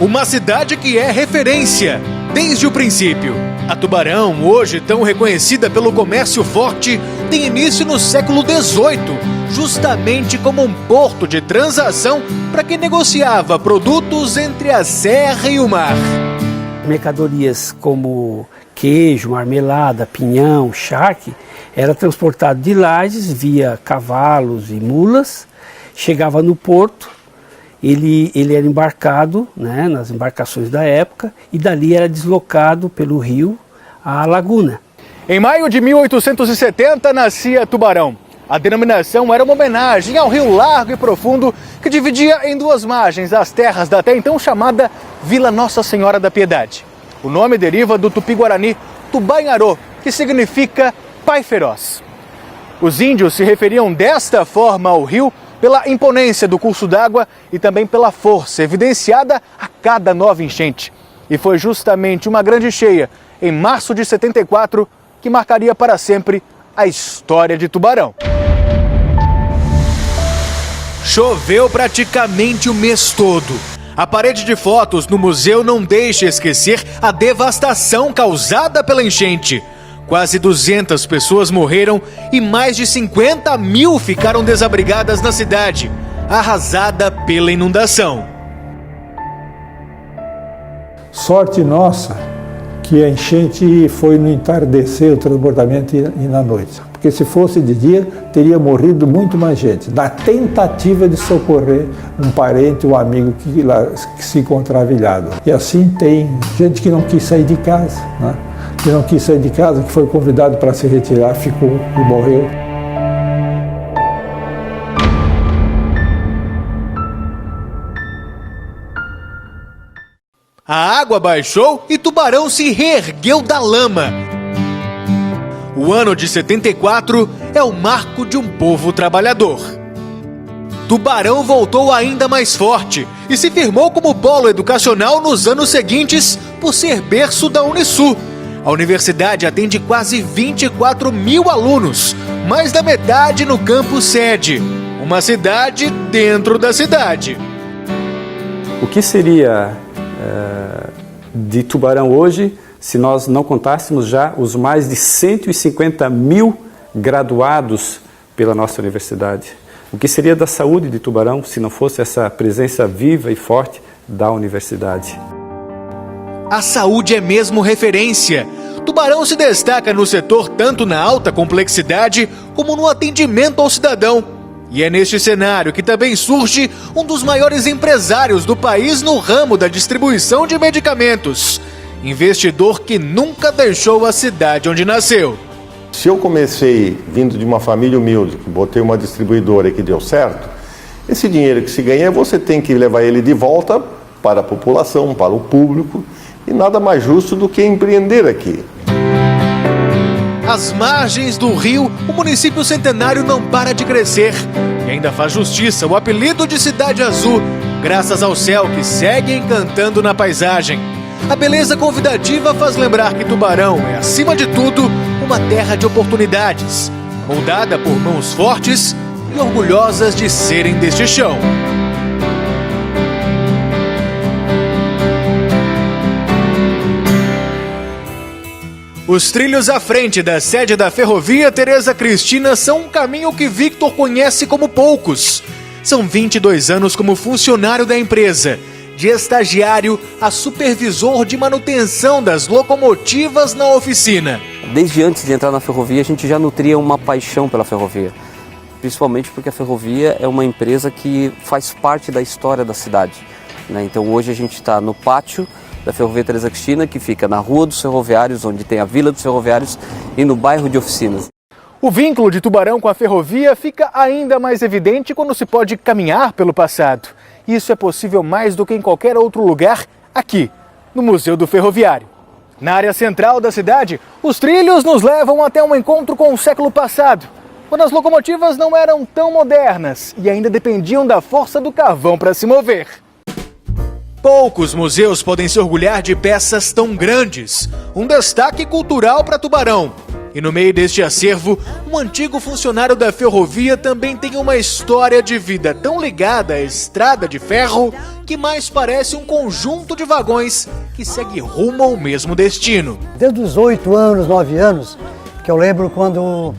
Uma cidade que é referência desde o princípio. A Tubarão, hoje tão reconhecida pelo comércio forte, tem início no século XVIII, justamente como um porto de transação para quem negociava produtos entre a serra e o mar. Mercadorias como queijo, marmelada, pinhão, charque, era transportado de Lages via cavalos e mulas, chegava no porto, ele era embarcado, né, nas embarcações da época, e dali era deslocado pelo rio à laguna. Em maio de 1870 nascia Tubarão. A denominação era uma homenagem ao rio largo e profundo que dividia em duas margens as terras da até então chamada Vila Nossa Senhora da Piedade. O nome deriva do tupi-guarani Tubanharô, que significa Pai Feroz. Os índios se referiam desta forma ao rio pela imponência do curso d'água e também pela força evidenciada a cada nova enchente. E foi justamente uma grande cheia, em março de 74, que marcaria para sempre a história de Tubarão. Choveu praticamente o mês todo. A parede de fotos no museu não deixa esquecer a devastação causada pela enchente. Quase 200 pessoas morreram e mais de 50 mil ficaram desabrigadas na cidade, arrasada pela inundação. Sorte nossa que a enchente foi no entardecer, o transbordamento e na noite. Porque se fosse de dia, teria morrido muito mais gente, na tentativa de socorrer um parente, um amigo que se encontrava ilhado. E assim tem gente que não quis sair de casa, né? Que não quis sair de casa, que foi convidado para se retirar, ficou e morreu. A água baixou e Tubarão se reergueu da lama. O ano de 74 é o marco de um povo trabalhador. Tubarão voltou ainda mais forte e se firmou como polo educacional nos anos seguintes por ser berço da Unisul. A universidade atende quase 24 mil alunos, mais da metade no campus sede. Uma cidade dentro da cidade. O que seria de Tubarão hoje se nós não contássemos já os mais de 150 mil graduados pela nossa universidade? O que seria da saúde de Tubarão se não fosse essa presença viva e forte da universidade? A saúde é mesmo referência. Tubarão se destaca no setor tanto na alta complexidade como no atendimento ao cidadão. E é neste cenário que também surge um dos maiores empresários do país no ramo da distribuição de medicamentos. Investidor que nunca deixou a cidade onde nasceu. Se eu comecei vindo de uma família humilde, que botei uma distribuidora que deu certo, esse dinheiro que se ganha, você tem que levar ele de volta para a população, para o público, e nada mais justo do que empreender aqui. Às margens do rio, o município centenário não para de crescer e ainda faz justiça ao apelido de Cidade Azul, graças ao céu que segue encantando na paisagem. A beleza convidativa faz lembrar que Tubarão é, acima de tudo, uma terra de oportunidades, moldada por mãos fortes e orgulhosas de serem deste chão. Os trilhos à frente da sede da Ferrovia Tereza Cristina são um caminho que Victor conhece como poucos. São 22 anos como funcionário da empresa, de estagiário a supervisor de manutenção das locomotivas na oficina. Desde antes de entrar na ferrovia, a gente já nutria uma paixão pela ferrovia. Principalmente porque a ferrovia é uma empresa que faz parte da história da cidade, né? Então hoje a gente está no pátio da Ferrovia Tereza Cristina, que fica na Rua dos Ferroviários, onde tem a Vila dos Ferroviários, e no bairro de Oficinas. O vínculo de Tubarão com a ferrovia fica ainda mais evidente quando se pode caminhar pelo passado. Isso é possível mais do que em qualquer outro lugar aqui, no Museu do Ferroviário. Na área central da cidade, os trilhos nos levam até um encontro com o século passado, quando as locomotivas não eram tão modernas e ainda dependiam da força do carvão para se mover. Poucos museus podem se orgulhar de peças tão grandes, um destaque cultural para Tubarão. E no meio deste acervo, um antigo funcionário da ferrovia também tem uma história de vida tão ligada à estrada de ferro que mais parece um conjunto de vagões que segue rumo ao mesmo destino. Desde os 8 anos, 9 anos, que eu lembro quando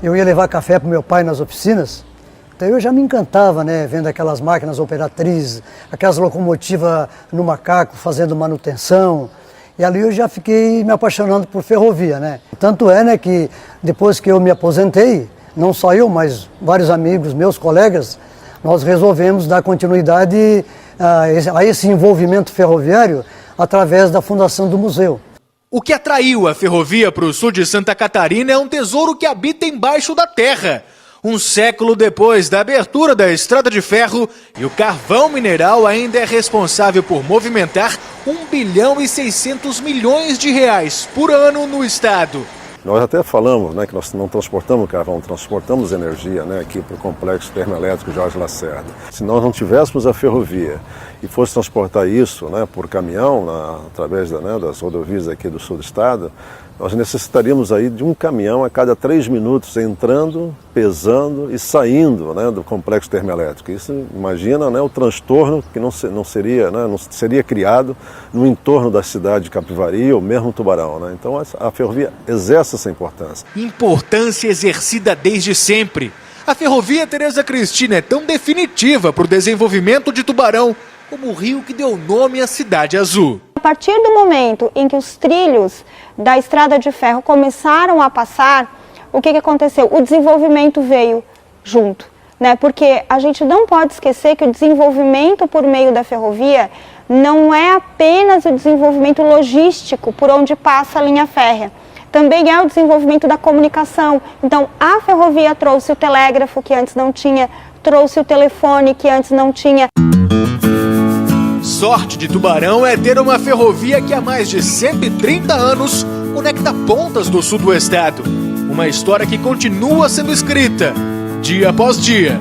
eu ia levar café para meu pai nas oficinas, então eu já me encantava, né, vendo aquelas máquinas operatrizes, aquelas locomotivas no macaco fazendo manutenção. E ali eu já fiquei me apaixonando por ferrovia, né? Tanto é, né, que depois que eu me aposentei, não só eu, mas vários amigos, meus colegas, nós resolvemos dar continuidade a esse envolvimento ferroviário através da fundação do museu. O que atraiu a ferrovia para o sul de Santa Catarina é um tesouro que habita embaixo da terra. Um século depois da abertura da estrada de ferro, e o carvão mineral ainda é responsável por movimentar 1 bilhão e 600 milhões de reais por ano no estado. Nós até falamos, né, que nós não transportamos carvão, transportamos energia, né, aqui para o complexo termoelétrico Jorge Lacerda. Se nós não tivéssemos a ferrovia e fosse transportar isso, né, por caminhão, através das rodovias aqui do sul do estado, nós necessitaríamos aí de um caminhão a cada 3 minutos entrando, pesando e saindo, né, do complexo termoelétrico. Isso, imagina, né, o transtorno que não seria criado no entorno da cidade de Capivari ou mesmo Tubarão, né? Então a ferrovia exerce essa importância. Importância exercida desde sempre. A ferrovia Tereza Cristina é tão definitiva para o desenvolvimento de Tubarão como o rio que deu nome à Cidade Azul. A partir do momento em que os trilhos da estrada de ferro começaram a passar, o que aconteceu? O desenvolvimento veio junto, né? Porque a gente não pode esquecer que o desenvolvimento por meio da ferrovia não é apenas o desenvolvimento logístico por onde passa a linha férrea. Também é o desenvolvimento da comunicação. Então, a ferrovia trouxe o telégrafo, que antes não tinha, trouxe o telefone, que antes não tinha. Sorte de Tubarão é ter uma ferrovia que há mais de 130 anos conecta pontas do sul do estado. Uma história que continua sendo escrita, dia após dia.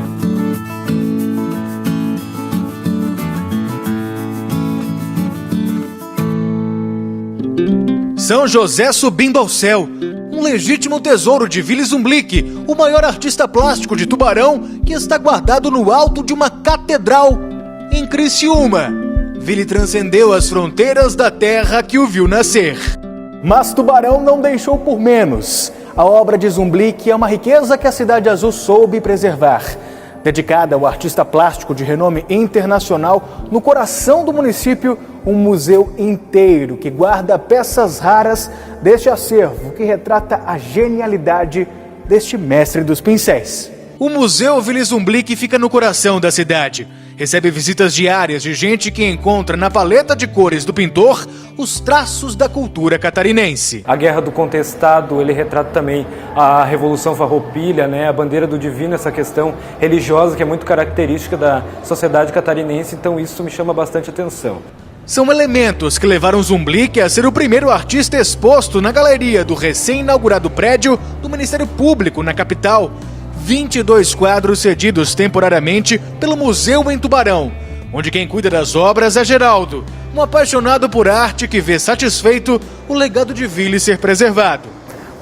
São José subindo ao céu, um legítimo tesouro de Vili Zumblick, o maior artista plástico de Tubarão, que está guardado no alto de uma catedral em Criciúma. Vili transcendeu as fronteiras da terra que o viu nascer. Mas Tubarão não deixou por menos. A obra de Zumblick é uma riqueza que a Cidade Azul soube preservar. Dedicada ao artista plástico de renome internacional, no coração do município, um museu inteiro que guarda peças raras deste acervo que retrata a genialidade deste mestre dos pincéis. O Museu Vili Zumblick fica no coração da cidade. Recebe visitas diárias de gente que encontra na paleta de cores do pintor os traços da cultura catarinense. A Guerra do Contestado, ele retrata também a Revolução Farroupilha, né, a bandeira do divino, essa questão religiosa que é muito característica da sociedade catarinense, então isso me chama bastante atenção. São elementos que levaram Zumblick a ser o primeiro artista exposto na galeria do recém-inaugurado prédio do Ministério Público na capital. 22 quadros cedidos temporariamente pelo Museu em Tubarão, onde quem cuida das obras é Geraldo, um apaixonado por arte que vê satisfeito o legado de Vili ser preservado.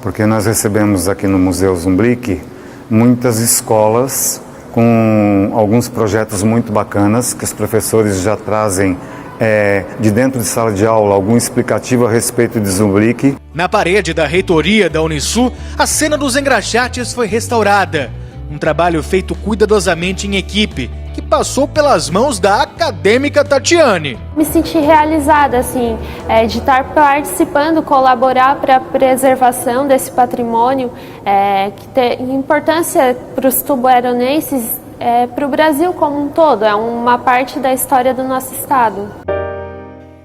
Porque nós recebemos aqui no Museu Zumblick muitas escolas com alguns projetos muito bacanas que os professores já trazem de dentro de sala de aula algum explicativo a respeito de Zumblick. Na parede da reitoria da Unisul, a cena dos engraxates foi restaurada. Um trabalho feito cuidadosamente em equipe, que passou pelas mãos da acadêmica Tatiane. Me senti realizada, assim, de estar participando, colaborar para a preservação desse patrimônio, que tem importância para os tubaronenses, para o Brasil como um todo, é uma parte da história do nosso estado.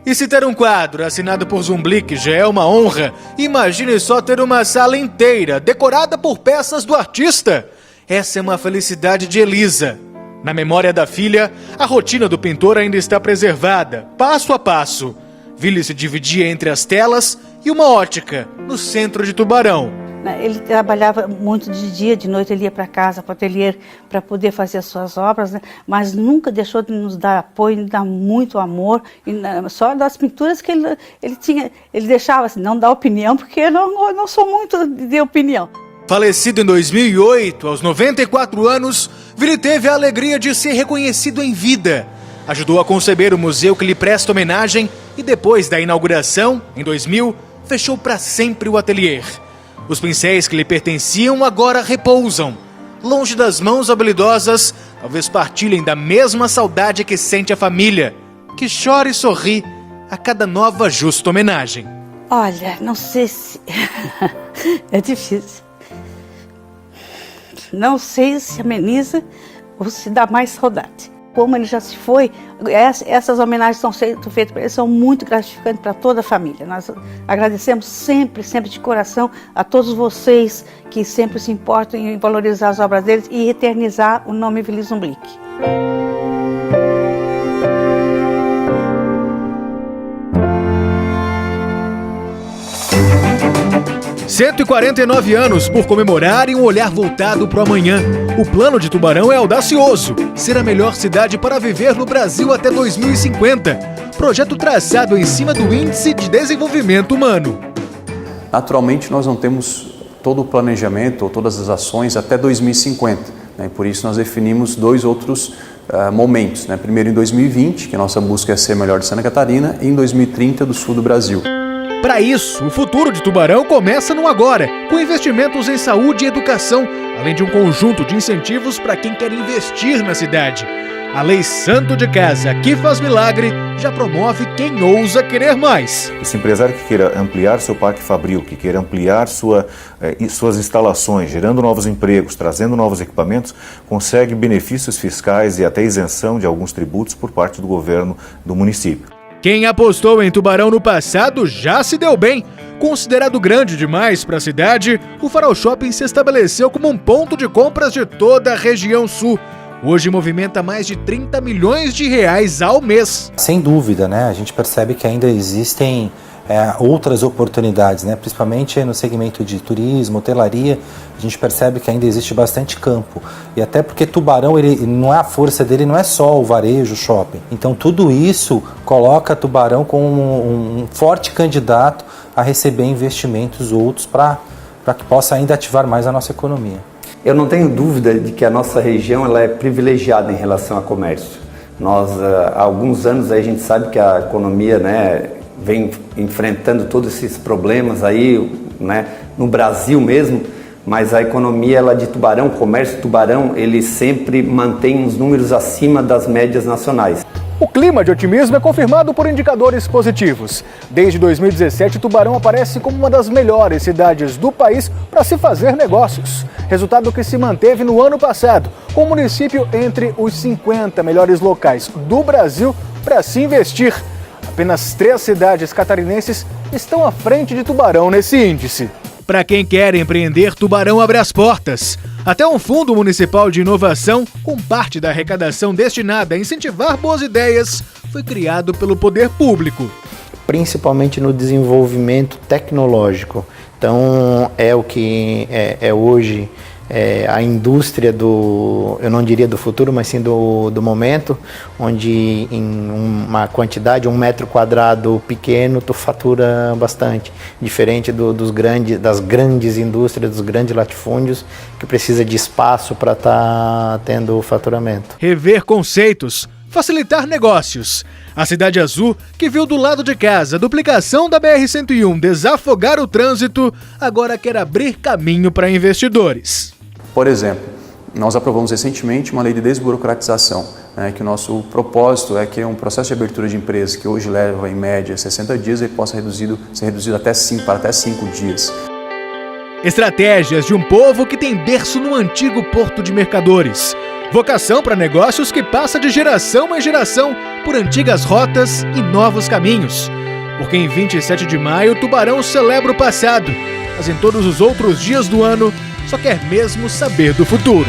E se ter um quadro assinado por Zumblick já é uma honra, imagine só ter uma sala inteira decorada por peças do artista. Essa é uma felicidade de Elisa. Na memória da filha, a rotina do pintor ainda está preservada, passo a passo. Vili se dividia entre as telas e uma ótica, no centro de Tubarão. Ele trabalhava muito de dia, de noite ele ia para casa, para o ateliê, para poder fazer as suas obras, né? Mas nunca deixou de nos dar apoio, nos dar muito amor. E só das pinturas que ele tinha, ele deixava assim, não dá opinião, porque eu não sou muito de opinião. Falecido em 2008, aos 94 anos, Vili teve a alegria de ser reconhecido em vida. Ajudou a conceber o museu que lhe presta homenagem e depois da inauguração, em 2000, fechou para sempre o ateliê. Os pincéis que lhe pertenciam agora repousam. Longe das mãos habilidosas, talvez partilhem da mesma saudade que sente a família, que chora e sorri a cada nova justa homenagem. Olha, não sei se... é difícil. Não sei se ameniza ou se dá mais saudade. Como ele já se foi, essas homenagens que são feitas para ele são muito gratificantes para toda a família. Nós agradecemos sempre, sempre de coração a todos vocês que sempre se importam em valorizar as obras deles e eternizar o nome Vili Zumblick. 149 anos por comemorar e um olhar voltado para o amanhã. O plano de Tubarão é audacioso. Ser a melhor cidade para viver no Brasil até 2050. Projeto traçado em cima do Índice de Desenvolvimento Humano. Naturalmente, nós não temos todo o planejamento ou todas as ações até 2050. Né? Por isso, nós definimos dois outros momentos. Né? Primeiro, em 2020, que a nossa busca é ser melhor de Santa Catarina, e em 2030, do sul do Brasil. Para isso, o futuro de Tubarão começa no agora, com investimentos em saúde e educação, além de um conjunto de incentivos para quem quer investir na cidade. A Lei Santo de Casa, que faz milagre, já promove quem ousa querer mais. Esse empresário que queira ampliar seu parque fabril, que queira ampliar suas instalações, gerando novos empregos, trazendo novos equipamentos, consegue benefícios fiscais e até isenção de alguns tributos por parte do governo do município. Quem apostou em Tubarão no passado já se deu bem. Considerado grande demais para a cidade, o Farol Shopping se estabeleceu como um ponto de compras de toda a região sul. Hoje movimenta mais de 30 milhões de reais ao mês. Sem dúvida, né? A gente percebe que ainda existem outras oportunidades, né? Principalmente no segmento de turismo, hotelaria, a gente percebe que ainda existe bastante campo. E até porque Tubarão, não é a força dele, não é só o varejo, o shopping. Então tudo isso coloca Tubarão como um forte candidato a receber investimentos outros para que possa ainda ativar mais a nossa economia. Eu não tenho dúvida de que a nossa região ela é privilegiada em relação ao comércio. Nós, há alguns anos, aí a gente sabe que a economia, né, vem enfrentando todos esses problemas aí, né, no Brasil mesmo, mas a economia ela de Tubarão, o comércio de Tubarão, ele sempre mantém uns números acima das médias nacionais. O clima de otimismo é confirmado por indicadores positivos. Desde 2017, Tubarão aparece como uma das melhores cidades do país para se fazer negócios. Resultado que se manteve no ano passado, com o município entre os 50 melhores locais do Brasil para se investir. Apenas 3 cidades catarinenses estão à frente de Tubarão nesse índice. Para quem quer empreender, Tubarão abre as portas. Até um fundo municipal de inovação, com parte da arrecadação destinada a incentivar boas ideias, foi criado pelo poder público. Principalmente no desenvolvimento tecnológico. Então, é o que é hoje a indústria eu não diria do futuro, mas sim do momento, onde em uma quantidade, 1 metro quadrado pequeno, tu fatura bastante. Diferente das grandes indústrias, dos grandes latifúndios, que precisa de espaço para estar tendo faturamento. Rever conceitos, facilitar negócios. A Cidade Azul, que viu do lado de casa a duplicação da BR-101 desafogar o trânsito, agora quer abrir caminho para investidores. Por exemplo, nós aprovamos recentemente uma lei de desburocratização, né, que o nosso propósito é que um processo de abertura de empresa que hoje leva em média 60 dias, ele possa ser reduzido para até 5 dias. Estratégias de um povo que tem berço no antigo porto de mercadores. Vocação para negócios que passa de geração em geração por antigas rotas e novos caminhos. Porque em 27 de maio, Tubarão celebra o passado, mas em todos os outros dias do ano, só quer mesmo saber do futuro.